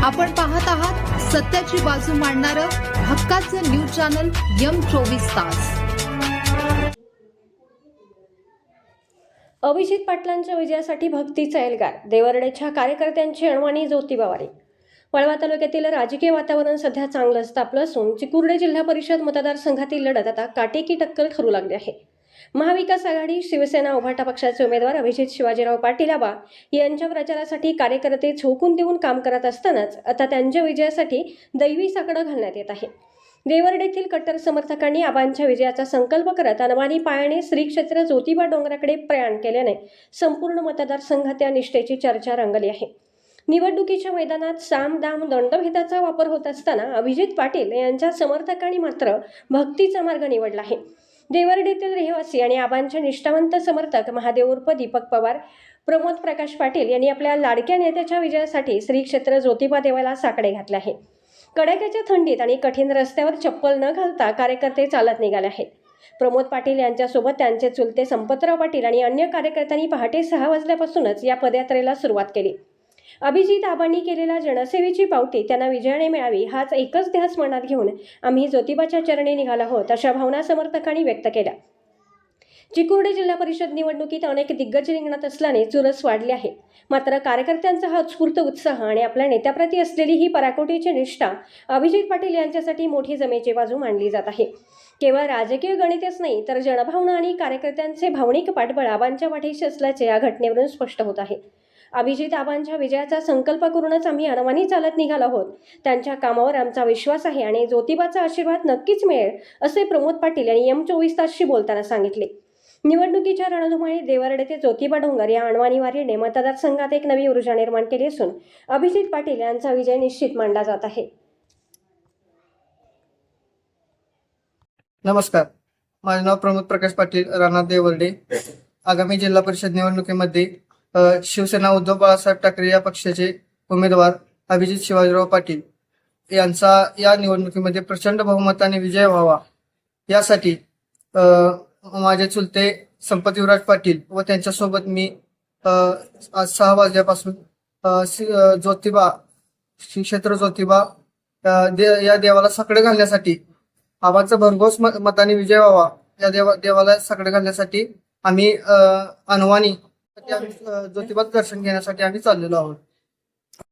आपण पाहत आहात सत्याची बाजू मांडणारं हक्काचं न्यूज चॅनल M24 तास। अभिजित पाटलांच्या विजयासाठी भक्तीचा एल्गार, देवर्डेच्या कार्यकर्त्यांची अणवाणी ज्योतिबावारी। वाळवा तालुक्यातील राजकीय वातावरण सध्या चांगलंच तापलं असून चिकुर्डे जिल्हा परिषद मतदारसंघातील लढत आता काटेकी टक्कर ठरू लागली आहे। महाविकास आघाडी शिवसेना उभाटा पक्षाचे उमेदवार अभिजित शिवाजीराव पाटील आबा यांच्या प्रचारासाठी कार्यकर्ते झोकून देऊन काम करत असतानाच आता त्यांच्या विजयासाठी दैवी साकडं घालण्यात येत आहे। देवर्डेतील कट्टर समर्थकांनी आबांच्या विजयाचा संकल्प करत अनवाणी पायाने श्री क्षेत्र ज्योतिबा डोंगराकडे प्रयाण केल्याने संपूर्ण मतदारसंघात या निष्ठेची चर्चा रंगली आहे। निवडणुकीच्या मैदानात साम दाम दंडभेदाचा वापर होत असताना अभिजित पाटील यांच्या समर्थकांनी मात्र भक्तीचा मार्ग निवडला आहे। देवर्डेतील रहिवासी आणि आबांचे निष्ठावंत समर्थक महादेव उर्फ दीपक पवार, प्रमोद प्रकाश पाटील यांनी आपल्या लाडक्या नेत्याच्या विजयासाठी श्री क्षेत्र ज्योतिबा देवाला साकडे घातले आहे। कडाक्याच्या थंडीत आणि कठीण रस्त्यावर चप्पल न घालता कार्यकर्ते चालत निघाले आहेत। प्रमोद पाटील यांच्यासोबत त्यांचे चुलते संपतराव पाटील आणि अन्य कार्यकर्त्यांनी पहाटे 6 वाजल्यापासूनच या पदयात्रेला सुरुवात केली। अभिजित आबांनी केलेल्या जनसेवेची पावती त्यांना विजयाने मिळावी हाच एकच ध्यास मनात घेऊन आम्ही ज्योतिबाच्या चरणी निघालो आहोत अशा भावना समर्थकांनी व्यक्त केल्या। चिकुर्डे जिल्हा परिषद निवडणुकीत अनेक दिग्गज रिंगणात असल्याने चुरस वाढली आहे। मात्र कार्यकर्त्यांचा हा उत्स्फूर्त उत्साह आणि आपल्या नेत्याप्रती असलेली ही पराकोटीची निष्ठा अभिजित पाटील यांच्यासाठी मोठी जमेची बाजू मानली जात आहे। केवळ राजकीय गणितच नाही तर जनभावना आणि कार्यकर्त्यांचे भावनिक पाठबळ आबांच्या पाठीशी असल्याचे या घटनेवरून स्पष्ट होत आहे। अभिजित आबांच्या विजयाचा संकल्प करूनच आम्ही अनवाणी चालत निघालो आहोत। त्यांच्या कामावर आमचा विश्वास आहे आणि ज्योतिबाचा आशीर्वाद नक्कीच मिळेल असे प्रमोद पाटील यांनी M24 तासशी बोलताना सांगितले। निवडणुकीच्या रणधुमाळी देवर्डे ते ज्योतिबा डोंगर या अणवाणी वारीने मतदारसंघात एक नवी ऊर्जा निर्माण केली असून अभिजित पाटील यांचा विजय निश्चित मानला जात आहे। नमस्कार, माझे नाव प्रमोद प्रकाश पाटील, राहणार देवर्डे। आगामी जिल्हा परिषद निवडणुकीमध्ये शिवसेना उद्धव बाळासाहेब ठाकरे या पक्षाचे उमेदवार अभिजित शिवाजीराव पाटील यांचा या निवडणुकीमध्ये प्रचंड बहुमताने विजय व्हावा यासाठी माझे चुलते संपत युवराज पाटील व त्यांच्यासोबत मी आज 6 वाजल्यापासून ज्योतिबा श्री क्षेत्र ज्योतिबा या देवाला साकडे घालण्यासाठी, आबांचा भरघोस मताने विजय व्हावा या देवाला साकडे घालण्यासाठी आम्ही अनवाणी ज्योतिबाचं दर्शन घेण्यासाठी आम्ही चाललेलो आहोत।